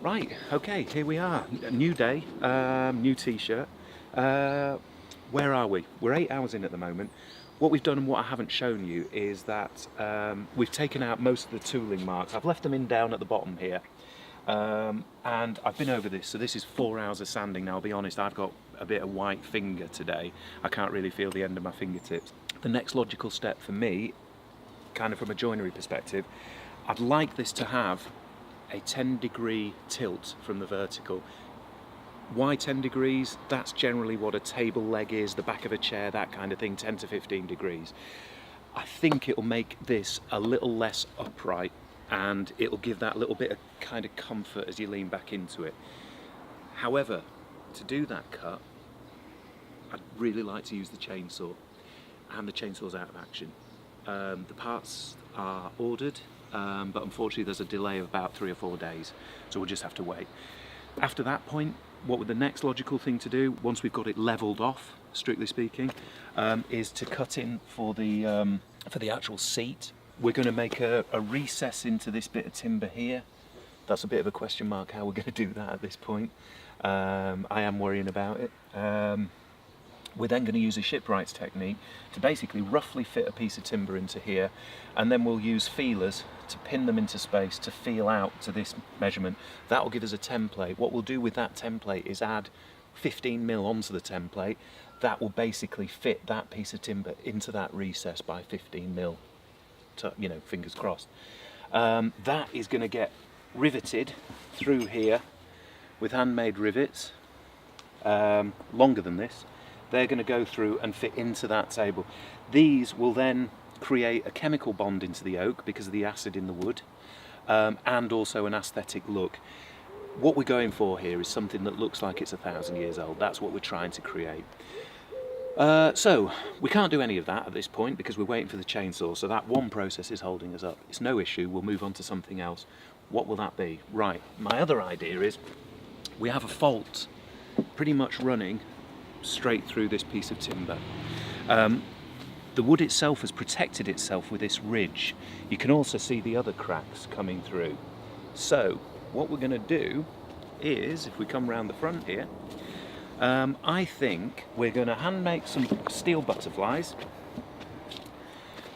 Right, okay, here we are. A new day, new t-shirt. Where are we? We're 8 hours in at the moment. What we've done and what I haven't shown you is that we've taken out most of the tooling marks. I've left them in down at the bottom here. And I've been over this, so this is 4 hours of sanding. Now, I'll be honest, I've got a bit of white finger today. I can't really feel the end of my fingertips. The next logical step for me, kind of from a joinery perspective, I'd like this to have a 10-degree tilt from the vertical. Why 10 degrees? That's generally what a table leg is, the back of a chair, that kind of thing, 10 to 15 degrees. I think it'll make this a little less upright, and it'll give that little bit of kind of comfort as you lean back into it. However, to do that cut, I'd really like to use the chainsaw, and the chainsaw's out of action. The parts are ordered, but unfortunately there's a delay of about 3 or 4 days, so we'll just have to wait. After that point, what would the next logical thing to do, once we've got it levelled off, strictly speaking, is to cut in for the actual seat. We're going to make a recess into this bit of timber here. That's a bit of a question mark how we're going to do that at this point. I am worrying about it. We're then going to use a shipwrights technique to basically roughly fit a piece of timber into here, and then we'll use feelers to pin them into space to feel out to this measurement. That will give us a template. What we'll do with that template is add 15mm onto the template. That will basically fit that piece of timber into that recess by 15mm, you know, fingers crossed. That is going to get riveted through here with handmade rivets, longer than this. They're going to go through and fit into that table. These will then create a chemical bond into the oak because of the acid in the wood, and also an aesthetic look. What we're going for here is something that looks like it's 1,000 years old. That's what we're trying to create. So we can't do any of that at this point because we're waiting for the chainsaw, so that one process is holding us up. It's no issue, we'll move on to something else. What will that be? Right, my other idea is we have a fault pretty much running straight through this piece of timber. The wood itself has protected itself with this ridge. You can also see the other cracks coming through. So what we're going to do is, if we come round the front here, I think we're going to hand make some steel butterflies,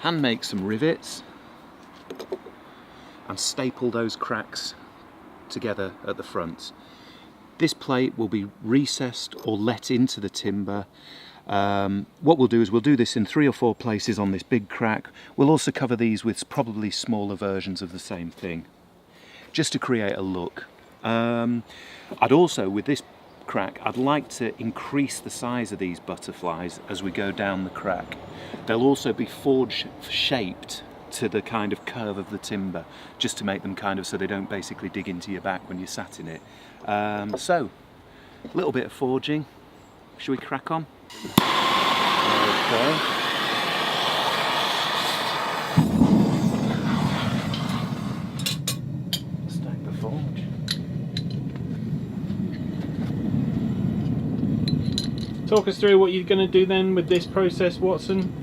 hand make some rivets, and staple those cracks together at the front. This plate will be recessed or let into the timber. What we'll do is we'll do this in 3 or 4 places on this big crack. We'll also cover these with probably smaller versions of the same thing, just to create a look. I'd also, with this crack, I'd like to increase the size of these butterflies as we go down the crack. They'll also be forge shaped to the kind of curve of the timber, just to make them kind of so they don't basically dig into your back when you're sat in it. So, a little bit of forging. Shall we crack on? Okay. Stack the forge. Talk us through what you're going to do then with this process, Watson.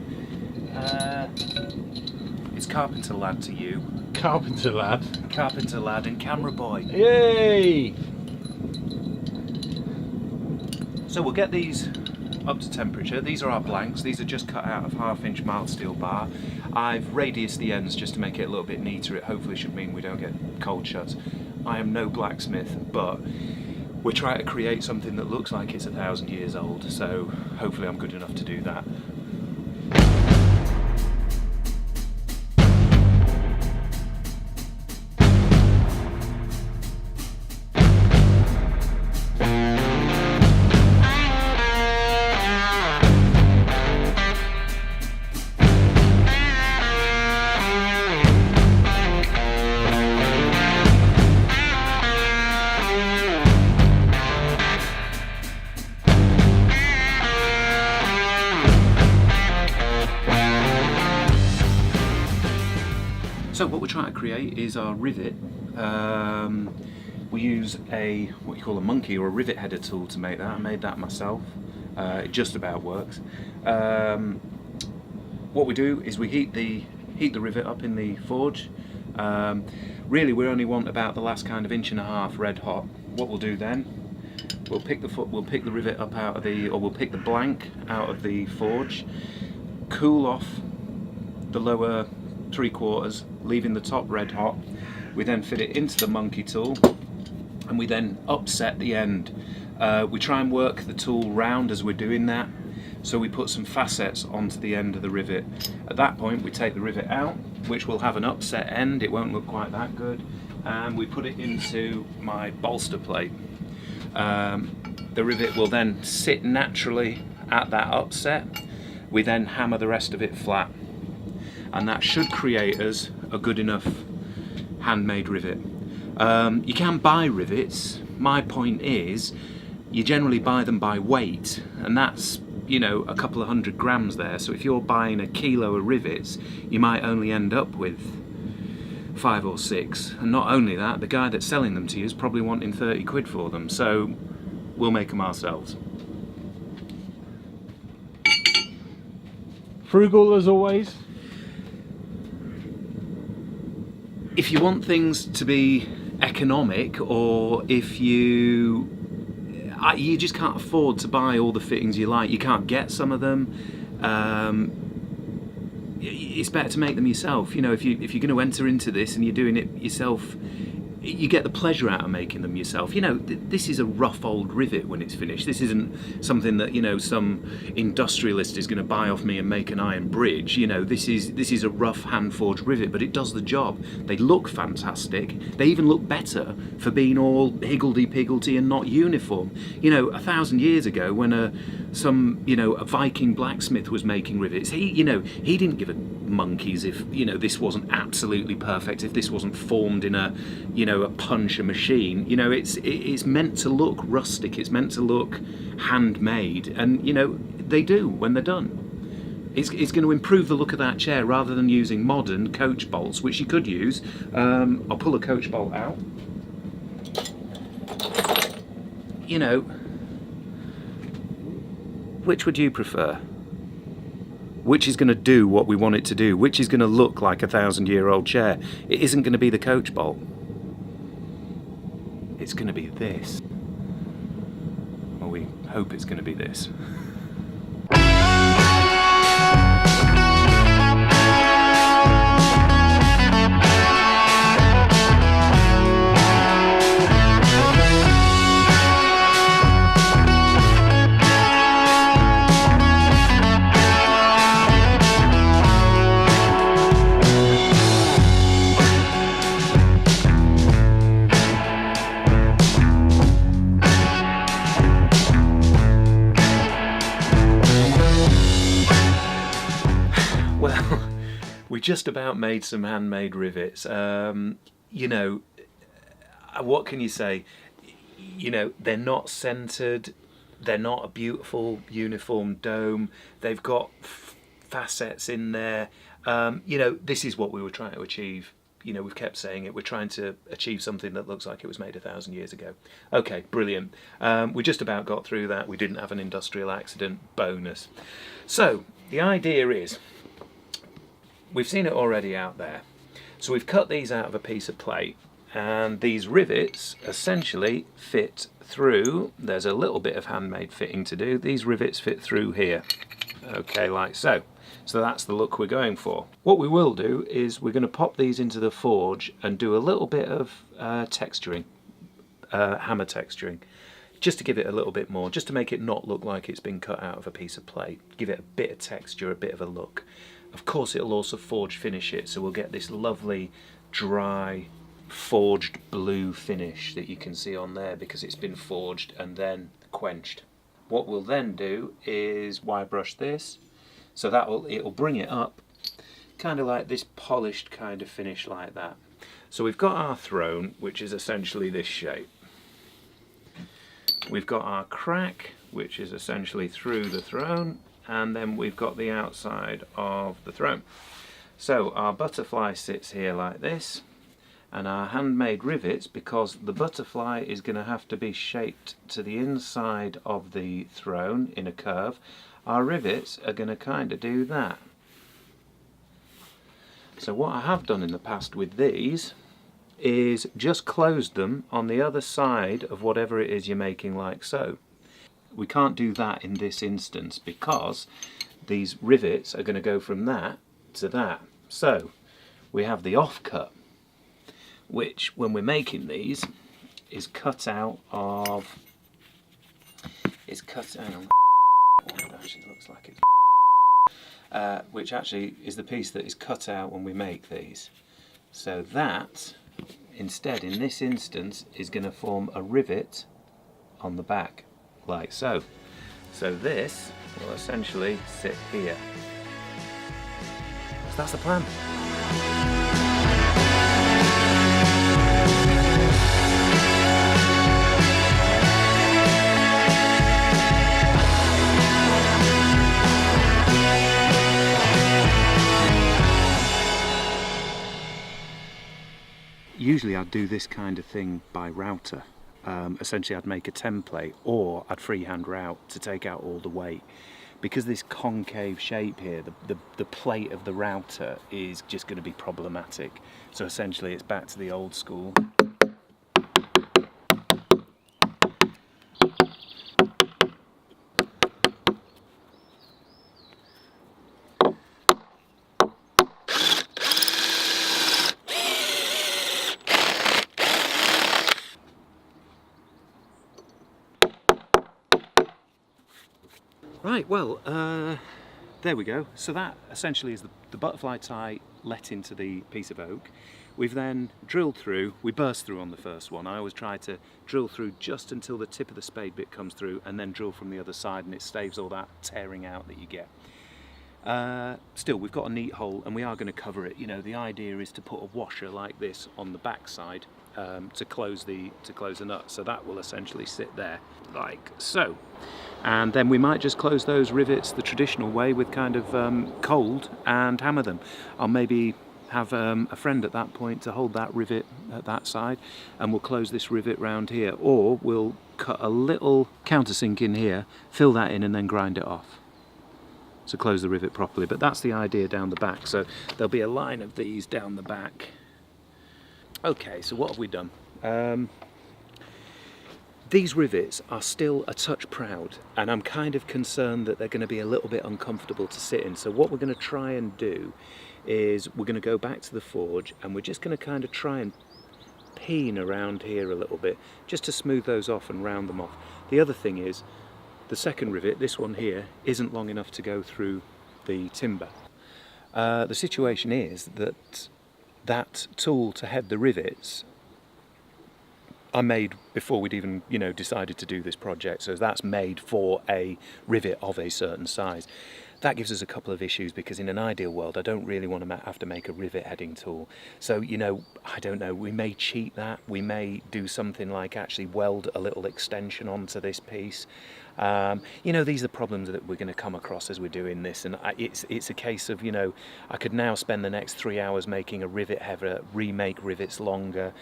It's carpenter lad to you. Carpenter lad. Carpenter lad and camera boy. Yay! So we'll get these up to temperature. These are our blanks. These are just cut out of 1/2-inch mild steel bar. I've radiused the ends just to make it a little bit neater. It hopefully should mean we don't get cold shuts. I am no blacksmith, but we're trying to create something that looks like it's 1,000 years old, so hopefully I'm good enough to do that. So what we're trying to create is our rivet. We use what you call a monkey or a rivet header tool to make that. I made that myself. It just about works. What we do is we heat the rivet up in the forge. Really, we only want about the last kind of inch and a half red hot. What we'll do then, we'll pick the rivet up out of the, or we'll pick the blank out of the forge, cool off the lower 3/4, leaving the top red hot. We then fit it into the monkey tool, and we then upset the end. We try and work the tool round as we're doing that, so we put some facets onto the end of the rivet. At that point we take the rivet out, which will have an upset end, it won't look quite that good, and we put it into my bolster plate. The rivet will then sit naturally at that upset. We then hammer the rest of it flat, and that should create us a good enough handmade rivet. You can buy rivets. My point is, you generally buy them by weight, and that's, you know, a couple of 100 grams there. So if you're buying a kilo of rivets, you might only end up with 5 or 6. And not only that, the guy that's selling them to you is probably wanting 30 quid for them. So we'll make them ourselves. Frugal as always. If you want things to be economic, or if you just can't afford to buy all the fittings you like, you can't get some of them, it's better to make them yourself. You know, if you're going to enter into this and you're doing it yourself, you get the pleasure out of making them yourself. You know, this is a rough old rivet when it's finished. This isn't something that, you know, some industrialist is going to buy off me and make an iron bridge. You know, this is a rough hand forged rivet, but it does the job. They look fantastic. They even look better for being all higgledy-piggledy and not uniform. You know, 1,000 years ago, when a Viking blacksmith was making rivets, he didn't give a monkeys if, you know, this wasn't absolutely perfect, if this wasn't formed in a puncher machine. You know, it's meant to look rustic, it's meant to look handmade, and, you know, they do when they're done. It's going to improve the look of that chair rather than using modern coach bolts, which you could use. I'll pull a coach bolt out. You know, which would you prefer? Which is going to do what we want it to do? Which is going to look like a 1,000-year-old chair? It isn't going to be the coach bolt. It's going to be this. Well, we hope it's going to be this. We just about made some handmade rivets. You know, what can you say? You know, they're not centered, they're not a beautiful uniform dome, they've got facets in there. You know, this is what we were trying to achieve. You know, we've kept saying it, we're trying to achieve something that looks like it was made 1,000 years ago. Okay, brilliant. We just about got through that. We didn't have an industrial accident. Bonus. So the idea is, we've seen it already out there. So we've cut these out of a piece of plate, and these rivets essentially fit through. There's a little bit of handmade fitting to do. These rivets fit through here. Okay, like so. So that's the look we're going for. What we will do is we're going to pop these into the forge and do a little bit of texturing, hammer texturing, just to give it a little bit more, just to make it not look like it's been cut out of a piece of plate. Give it a bit of texture, a bit of a look. Of course, it'll also forge finish it, so we'll get this lovely, dry, forged blue finish that you can see on there because it's been forged and then quenched. What we'll then do is wire brush this, so it'll bring it up, kind of like this polished kind of finish like that. So we've got our throne, which is essentially this shape. We've got our crack, which is essentially through the throne, and then we've got the outside of the throne. So our butterfly sits here like this, and our handmade rivets, because the butterfly is going to have to be shaped to the inside of the throne in a curve, our rivets are going to kind of do that. So what I have done in the past with these is just closed them on the other side of whatever it is you're making, like so. We can't do that in this instance because these rivets are going to go from that to that. So we have the offcut, which when we're making these is cut out of, hang on, it actually looks like it's, which actually is the piece that is cut out when we make these. So that, instead, in this instance, is going to form a rivet on the back, like so. So this will essentially sit here. So that's the plan. Usually I'd do this kind of thing by router. Essentially I'd make a template, or I'd freehand route to take out all the weight. Because this concave shape here, the plate of the router is just going to be problematic. So essentially it's back to the old school. Right, well, there we go. So that essentially is the butterfly tie let into the piece of oak. We've then drilled through, we burst through on the first one. I always try to drill through just until the tip of the spade bit comes through, and then drill from the other side, and it saves all that tearing out that you get. Still, we've got a neat hole and we are going to cover it. You know, the idea is to put a washer like this on the back side to close the nut, so that will essentially sit there like so. And then we might just close those rivets the traditional way with kind of cold and hammer them. I'll maybe have a friend at that point to hold that rivet at that side, and we'll close this rivet round here, or we'll cut a little countersink in here, fill that in and then grind it off to close the rivet properly. But that's the idea down the back, so there'll be a line of these down the back. Okay, so what have we done? These rivets are still a touch proud, and I'm kind of concerned that they're going to be a little bit uncomfortable to sit in. So what we're going to try and do is we're going to go back to the forge, and we're just going to kind of try and peen around here a little bit just to smooth those off and round them off. The other thing is, the second rivet, this one here, isn't long enough to go through the timber. The situation is that that tool to head the rivets I made before we'd even, decided to do this project. So that's made for a rivet of a certain size. That gives us a couple of issues, because in an ideal world I don't really want to have to make a rivet heading tool. So, I don't know, we may cheat that. We may do something like actually weld a little extension onto this piece. These are problems that we're going to come across as we're doing this, and it's a case of, I could now spend the next 3 hours making a rivet header, remake rivets longer.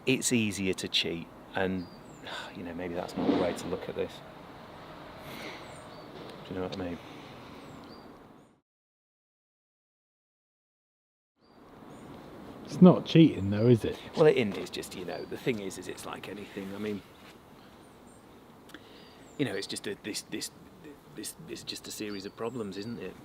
It's easier to cheat, and maybe that's not the way to look at this. Do you know what I mean? It's not cheating though, is it? Well, it isn't. It's just, the thing is it's like anything. I mean, it's just it's just a series of problems, isn't it?